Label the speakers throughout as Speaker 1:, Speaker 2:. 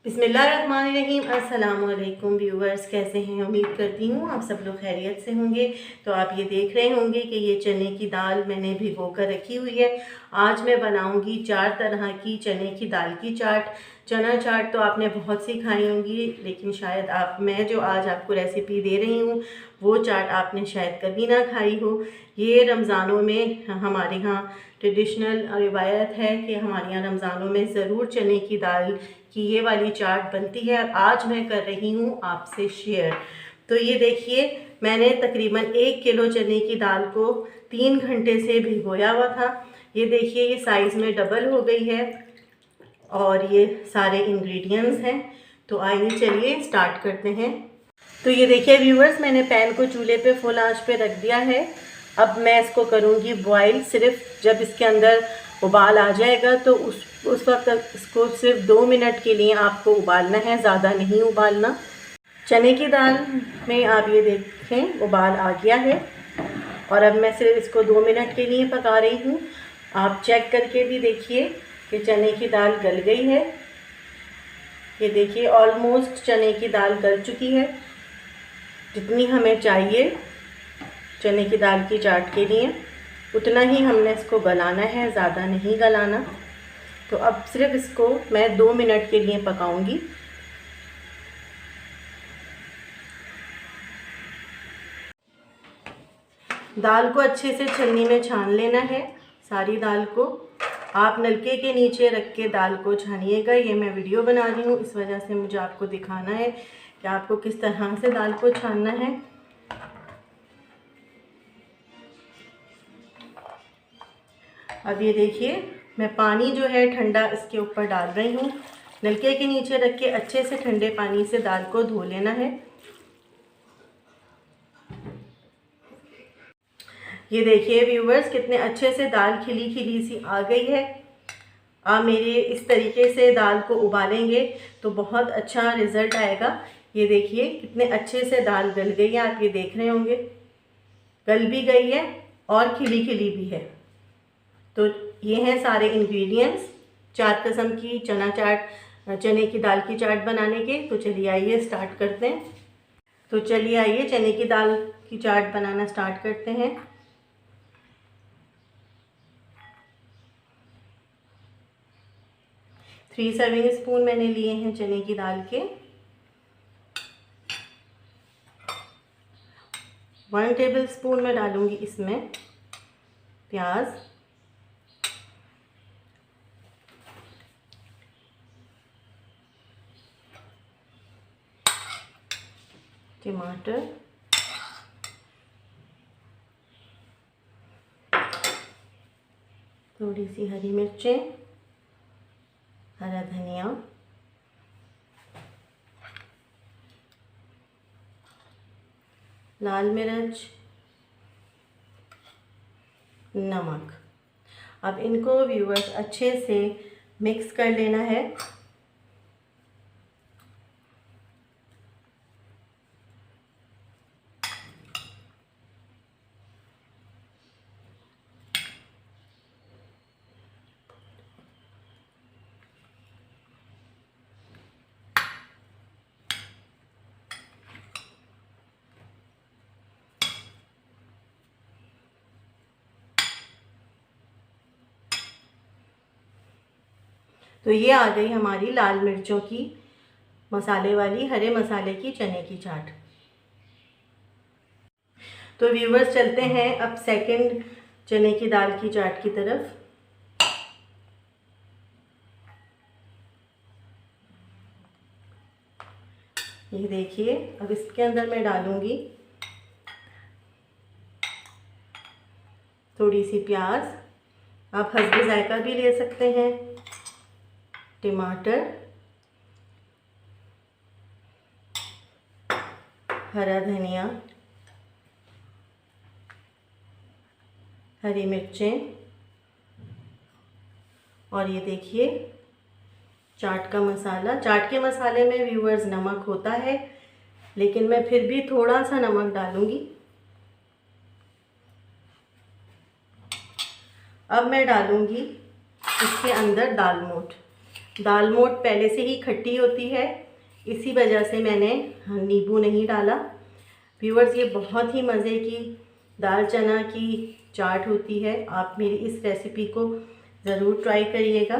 Speaker 1: बिस्मिल्लाहिर्रहमानिर्रहीम। अस्सलाम वालेकुम व्यूवर्स, कैसे हैं? उम्मीद करती हूँ आप सब लोग खैरियत से होंगे। तो आप ये देख रहे होंगे कि ये चने की दाल मैंने भिगो कर रखी हुई है। आज मैं बनाऊंगी 4 तरह की चने की दाल की चाट। चना चाट तो आपने बहुत सी खाई होंगी, लेकिन शायद मैं जो आज आपको रेसिपी दे रही हूँ वो चाट आपने शायद कभी ना खाई हो। ये रमज़ानों में हमारे यहाँ ट्रेडिशनल रिवायत है कि हमारे यहाँ रमज़ानों में ज़रूर चने की दाल की ये वाली चाट बनती है और आज मैं कर रही हूँ आपसे शेयर। तो ये देखिए, मैंने तकरीबन 1 किलो चने की दाल को 3 घंटे से भिगोया हुआ था। ये देखिए, ये साइज़ में डबल हो गई है और ये सारे इंग्रेडिएंट्स हैं। तो आइए चलिए स्टार्ट करते हैं। तो ये देखिए व्यूअर्स, मैंने पैन को चूल्हे पे फुल आंच पे रख दिया है। अब मैं इसको करूँगी बॉईल। सिर्फ जब इसके अंदर उबाल आ जाएगा तो उस वक्त तक इसको सिर्फ 2 मिनट के लिए आपको उबालना है, ज़्यादा नहीं उबालना। चने की दाल में आप ये देखें उबाल आ गया है और अब मैं सिर्फ इसको 2 मिनट के लिए पका रही हूँ। आप चेक करके भी देखिए कि चने की दाल गल गई है। ये देखिए, ऑलमोस्ट चने की दाल गल चुकी है, जितनी हमें चाहिए चने की दाल की चाट के लिए उतना ही हमने इसको गलाना है, ज़्यादा नहीं गलाना। तो अब सिर्फ इसको मैं 2 मिनट के लिए पकाऊंगी। दाल को अच्छे से छन्नी में छान लेना है। सारी दाल को आप नलके के नीचे रख के दाल को छानिएगा। ये मैं वीडियो बना रही हूँ, इस वजह से मुझे आपको दिखाना है कि आपको किस तरह से दाल को छानना है। अब ये देखिए, मैं पानी जो है ठंडा इसके ऊपर डाल रही हूँ। नलके के नीचे रख के अच्छे से ठंडे पानी से दाल को धो लेना है। ये देखिए व्यूवर्स, कितने अच्छे से दाल खिली खिली सी आ गई है। आप मेरे इस तरीके से दाल को उबालेंगे तो बहुत अच्छा रिज़ल्ट आएगा। ये देखिए कितने अच्छे से दाल गल गई है, आप ये देख रहे होंगे, गल भी गई है और खिली खिली भी है। तो ये हैं सारे इंग्रेडिएंट्स 4 किस्म की चने की दाल की चाट बनाने के। तो चलिए आइए स्टार्ट करते हैं। तो चलिए आइए चने की दाल की चाट बनाना स्टार्ट करते हैं। थ्री सर्विंग स्पून मैंने लिए हैं चने की दाल के। 1 टेबल स्पून मैं डालूंगी इसमें प्याज, टमाटर, थोड़ी सी हरी मिर्चें, हरा धनिया, लाल मिर्च, नमक। अब इनको व्यूअर्स अच्छे से मिक्स कर लेना है। तो ये आ गई हमारी लाल मिर्चों की मसाले वाली हरे मसाले की चने की चाट। तो व्यूवर्स चलते हैं अब सेकंड चने की दाल की चाट की तरफ। ये देखिए, अब इसके अंदर मैं डालूंगी थोड़ी सी प्याज, आप हस्बे जायका भी ले सकते हैं, टमाटर, हरा धनिया, हरी मिर्चें और ये देखिए चाट का मसाला। चाट के मसाले में व्यूअर्स नमक होता है, लेकिन मैं फिर भी थोड़ा सा नमक डालूंगी। अब मैं डालूंगी इसके अंदर दाल मोठ। दाल मोठ पहले से ही खट्टी होती है, इसी वजह से मैंने नींबू नहीं डाला। व्यूअर्स, ये बहुत ही मज़े की दाल चना की चाट होती है। आप मेरी इस रेसिपी को ज़रूर ट्राई करिएगा।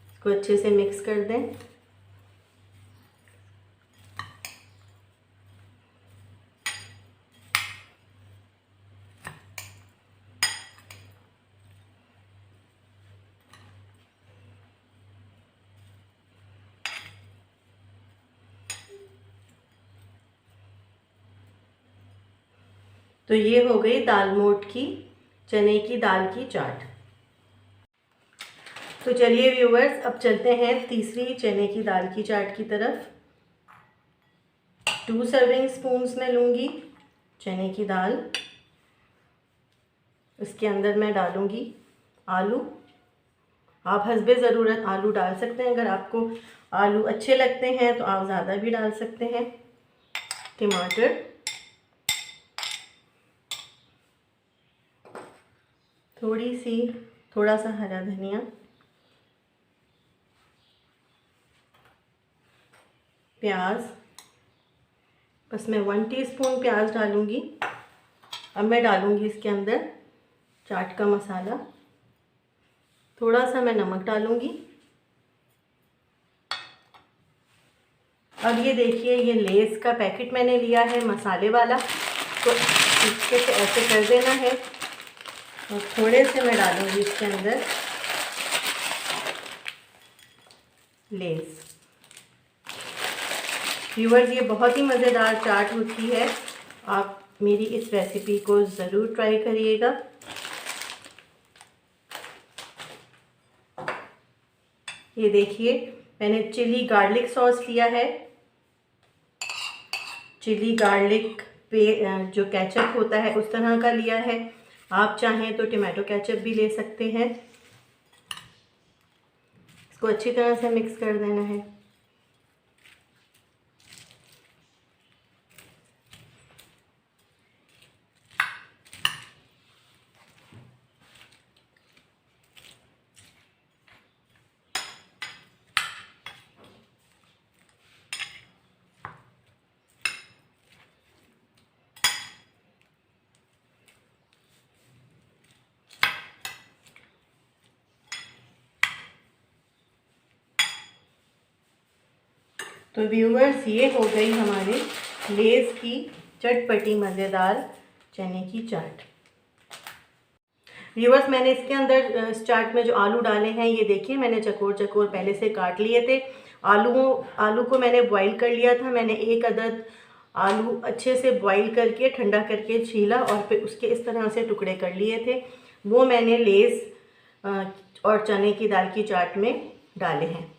Speaker 1: इसको अच्छे से मिक्स कर दें। तो ये हो गई दाल मोठ की चने की दाल की चाट। तो चलिए व्यूअर्स, अब चलते हैं तीसरी चने की दाल की चाट की तरफ। 2 सर्विंग स्पून्स में लूँगी चने की दाल। इसके अंदर मैं डालूँगी आलू। आप हस्बे ज़रूरत आलू डाल सकते हैं, अगर आपको आलू अच्छे लगते हैं तो आप ज़्यादा भी डाल सकते हैं। टमाटर, थोड़ा सा हरा धनिया, प्याज, बस मैं 1 टीस्पून प्याज डालूँगी। अब मैं डालूँगी इसके अंदर चाट का मसाला, थोड़ा सा मैं नमक डालूँगी। अब ये देखिए, ये लेस का पैकेट मैंने लिया है मसाले वाला, तो इसके से ऐसे कर देना है और थोड़े से मैं डालूँगी इसके अंदर लेस। व्यूअर्स, ये बहुत ही मज़ेदार चाट होती है। आप मेरी इस रेसिपी को ज़रूर ट्राई करिएगा। ये देखिए, मैंने चिली गार्लिक सॉस लिया है। चिली गार्लिक पे जो केचप होता है उस तरह का लिया है। आप चाहें तो टमाटो केचप भी ले सकते हैं। इसको अच्छी तरह से मिक्स कर देना है। तो व्यूअर्स, ये हो गई हमारी लेस की चटपटी मज़ेदार चने की चाट। व्यूअर्स, मैंने इसके अंदर इस चाट में जो आलू डाले हैं, ये देखिए मैंने चकोर चकोर पहले से काट लिए थे। आलू को मैंने बॉईल कर लिया था। मैंने 1 अदद आलू अच्छे से बॉईल करके ठंडा करके छीला और फिर उसके इस तरह से टुकड़े कर लिए थे। वो मैंने लेस और चने की दाल की चाट में डाले हैं।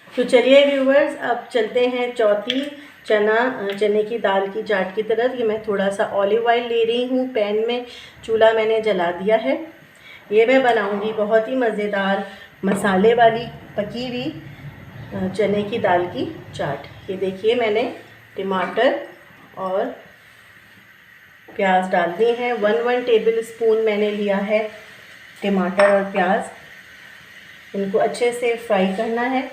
Speaker 1: तो चलिए व्यूवर्स, अब चलते हैं चौथी चने की दाल की चाट की तरफ। ये मैं थोड़ा सा ऑलिव ऑयल ले रही हूँ पैन में। चूल्हा मैंने जला दिया है। ये मैं बनाऊँगी बहुत ही मज़ेदार मसाले वाली पकी हुई चने की दाल की चाट। ये देखिए, मैंने टमाटर और प्याज डाल दिए हैं। 1 टेबल स्पून मैंने लिया है टमाटर और प्याज। इनको अच्छे से फ्राई करना है।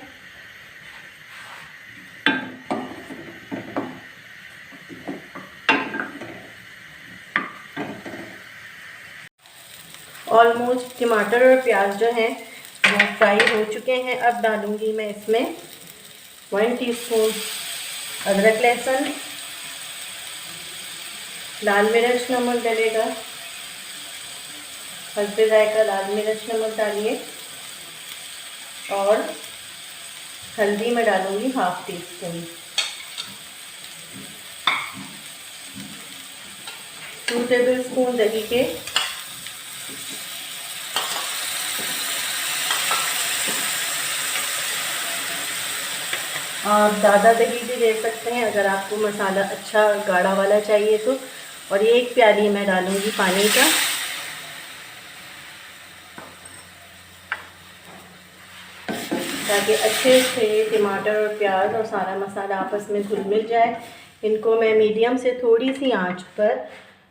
Speaker 1: ऑलमोस्ट टमाटर और प्याज जो हैं वो फ्राई हो चुके हैं। अब डालूंगी मैं इसमें 1 टीस्पून अदरक लहसुन, लाल मिर्च नमक डलेगा, हल्दी जायका लाल मिर्च नमक डालिए और हल्दी में डालूंगी 1/2 टीस्पून। 2 टेबल स्पून दही के, आप ज़्यादा दही भी दे सकते हैं अगर आपको मसाला अच्छा गाढ़ा वाला चाहिए तो। और 1 प्याली मैं डालूंगी पानी का। ताकि अच्छे से टमाटर और प्याज और सारा मसाला आपस में घुल मिल जाए। इनको मैं मीडियम से थोड़ी सी आंच पर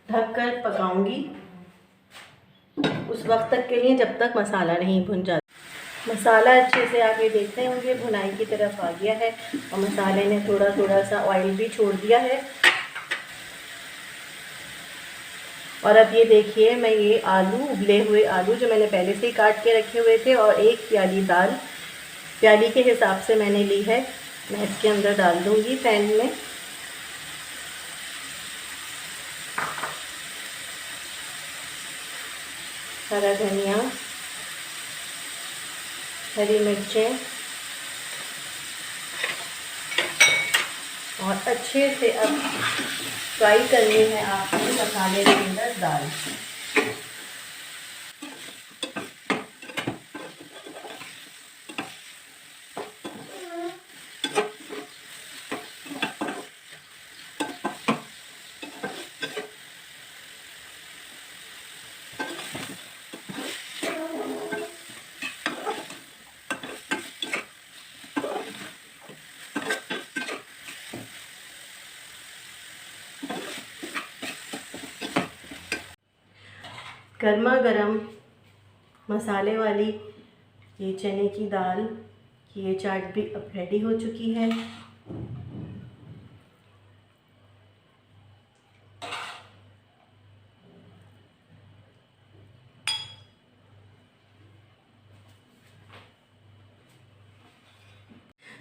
Speaker 1: ढककर पकाऊंगी। उस वक्त तक के लिए जब तक मसाला नहीं भुन जाता। मसाला अच्छे से आप ये देखते होंगे भुनाई की तरफ आ गया है और मसाले ने थोड़ा थोड़ा सा ऑयल भी छोड़ दिया है। और अब ये देखिए, मैं ये आलू, उबले हुए आलू जो मैंने पहले से ही काट के रखे हुए थे, और 1 प्याली दाल, प्याली के हिसाब से मैंने ली है, मैं इसके अंदर डाल दूँगी पैन में। हरा धनिया, हरी मिर्चें, और अच्छे से अब फ्राई करनी है आपको मसाले के अंदर दाल। गर्मा गरम मसाले वाली ये चने की दाल की ये चाट भी अब रेडी हो चुकी है।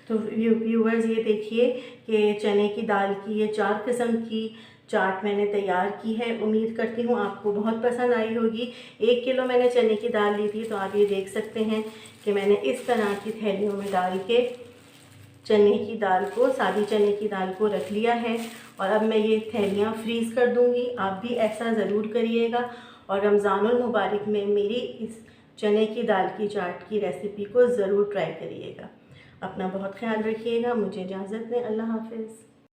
Speaker 1: तो व्यूवर्स ये देखिए कि चने की दाल की ये 4 किस्म की चाट मैंने तैयार की है। उम्मीद करती हूँ आपको बहुत पसंद आई होगी। 1 किलो मैंने चने की दाल ली थी, तो आप ये देख सकते हैं कि मैंने इस तरह की थैलियों में डाल के चने की दाल को, सादी चने की दाल को रख लिया है। और अब मैं ये थैलियाँ फ्रीज़ कर दूँगी। आप भी ऐसा ज़रूर करिएगा और रमज़ानुल मुबारक में मेरी इस चने की दाल की चाट की रेसिपी को ज़रूर ट्राई करिएगा। अपना बहुत ख्याल रखिएगा। मुझे इजाज़त दें। अल्लाह हाफ़िज़।